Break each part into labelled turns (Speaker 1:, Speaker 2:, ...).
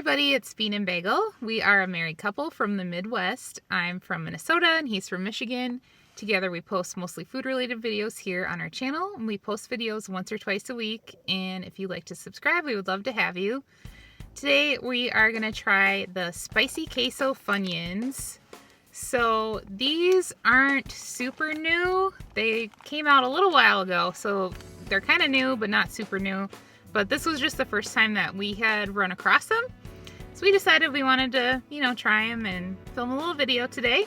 Speaker 1: everybody, it's Bean and Bagel. We are a married couple from the Midwest. I'm from Minnesota and he's from Michigan. Together we post mostly food-related videos here on our channel, and we post videos once or twice a week. And if you'd like to subscribe, we would love to have you. Today we are going to try the spicy queso Funyuns. So these aren't super new. They came out a little while ago, so they're kind of new but not super new. But this was just the first time that we had run across them. So we decided we wanted to, try them and film a little video today.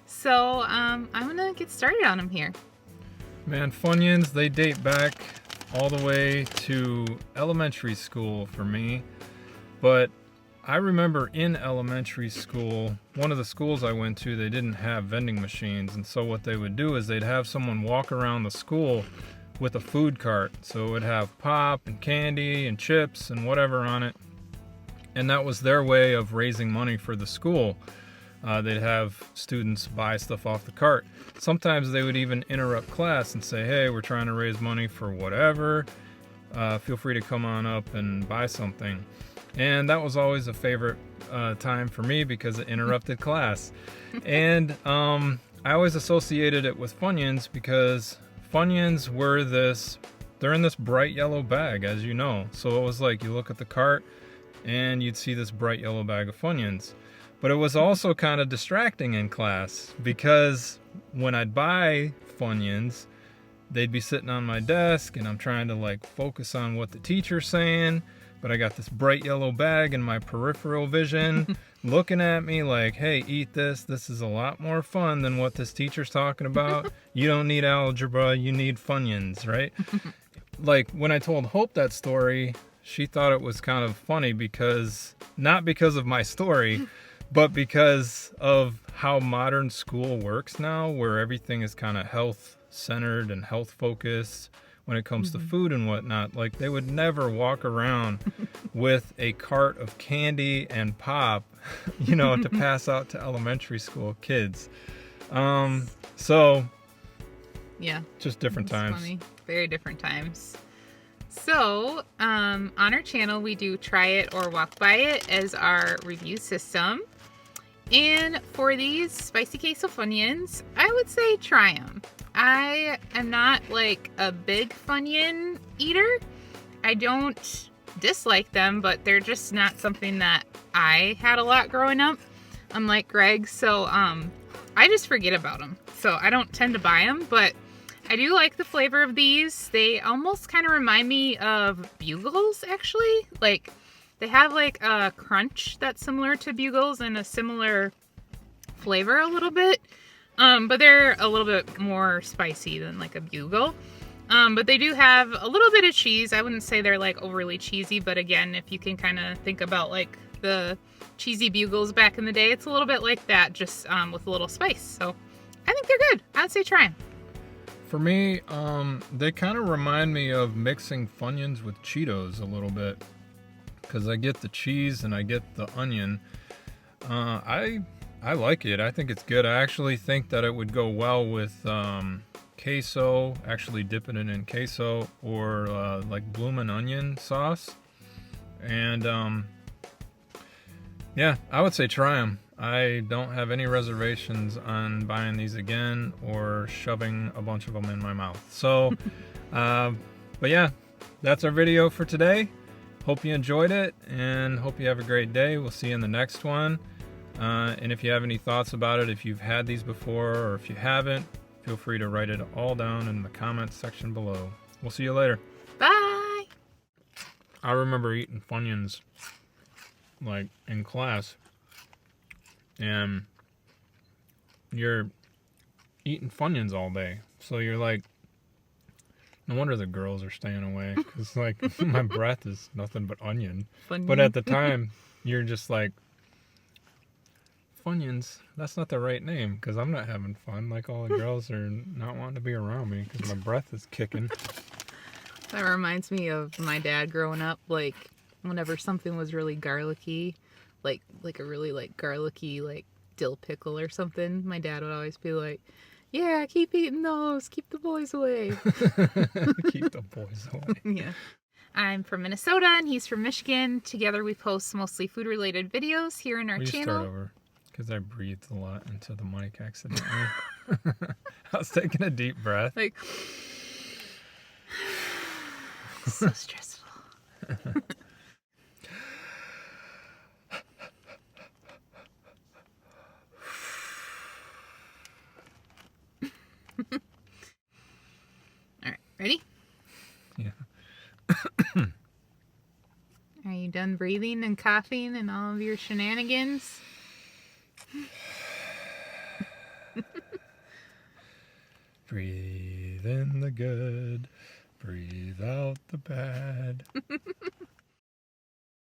Speaker 1: So I'm gonna get started on them here.
Speaker 2: Man, Funyuns, they date back all the way to elementary school for me. But I remember in elementary school, one of the schools I went to, they didn't have vending machines. And so what they would do is they'd have someone walk around the school with a food cart. So it would have pop and candy and chips and whatever on it. And that was their way of raising money for the school. They'd have students buy stuff off the cart. Sometimes they would even interrupt class and say, hey, we're trying to raise money for whatever. Feel free to come on up and buy something. And that was always a favorite time for me because it interrupted class. And I always associated it with Funyuns because Funyuns were they're in this bright yellow bag, as you know. So it was like you look at the cart and you'd see this bright yellow bag of Funyuns. But it was also kind of distracting in class because when I'd buy Funyuns, they'd be sitting on my desk and I'm trying to focus on what the teacher's saying. But I got this bright yellow bag in my peripheral vision looking at me like, hey, eat this. This is a lot more fun than what this teacher's talking about. You don't need algebra. You need Funyuns, right? When I told Hope that story, she thought it was kind of funny not because of my story, but because of how modern school works now, where everything is kind of health-centered and health-focused when it comes to food and whatnot. They would never walk around with a cart of candy and pop, to pass out to elementary school kids. So,
Speaker 1: yeah,
Speaker 2: just different times.
Speaker 1: Funny. Very different times. So, on our channel, we do try it or walk by it as our review system. And for these spicy queso Funyuns, I would say try them. I am not a big Funyun eater. I don't dislike them, but they're just not something that I had a lot growing up, unlike Greg. So I just forget about them. So I don't tend to buy them, but I do like the flavor of these. They almost kind of remind me of Bugles, actually. They have a crunch that's similar to Bugles and a similar flavor a little bit. But they're a little bit more spicy than a Bugle. But they do have a little bit of cheese. I wouldn't say they're overly cheesy, but again, if you can kind of think about the cheesy Bugles back in the day, it's a little bit like that, just with a little spice. So I think they're good. I'd say try them.
Speaker 2: For me, they kind of remind me of mixing Funyuns with Cheetos a little bit. Because I get the cheese and I get the onion. I like it. I think it's good. I actually think that it would go well with queso, actually dipping it in queso, or bloomin' onion sauce. And yeah, I would say try them. I don't have any reservations on buying these again or shoving a bunch of them in my mouth. So, but yeah, that's our video for today. Hope you enjoyed it and hope you have a great day. We'll see you in the next one. And if you have any thoughts about it, if you've had these before or if you haven't, feel free to write it all down in the comments section below. We'll see you later.
Speaker 1: Bye!
Speaker 2: I remember eating Funyuns in class. And you're eating Funyuns all day. So you're no wonder the girls are staying away, because my breath is nothing but onion.
Speaker 1: Funyun.
Speaker 2: But at the time, you're just Funyuns, that's not the right name, because I'm not having fun. All the girls are not wanting to be around me because my breath is kicking.
Speaker 1: That reminds me of my dad growing up. Whenever something was really garlicky, a really garlicky dill pickle or something, my dad would always be like, yeah, keep eating those. Keep the boys away.
Speaker 2: Keep the boys away.
Speaker 1: Yeah. I'm from Minnesota and he's from Michigan. Together we post mostly food-related videos here in our
Speaker 2: Will you
Speaker 1: channel.
Speaker 2: start over? Because I breathed a lot into the mic accidentally. I was taking a deep breath.
Speaker 1: Like, so stressful. All right, ready?
Speaker 2: Yeah.
Speaker 1: Are you done breathing and coughing and all of your shenanigans?
Speaker 2: Breathe in the good, breathe out the bad.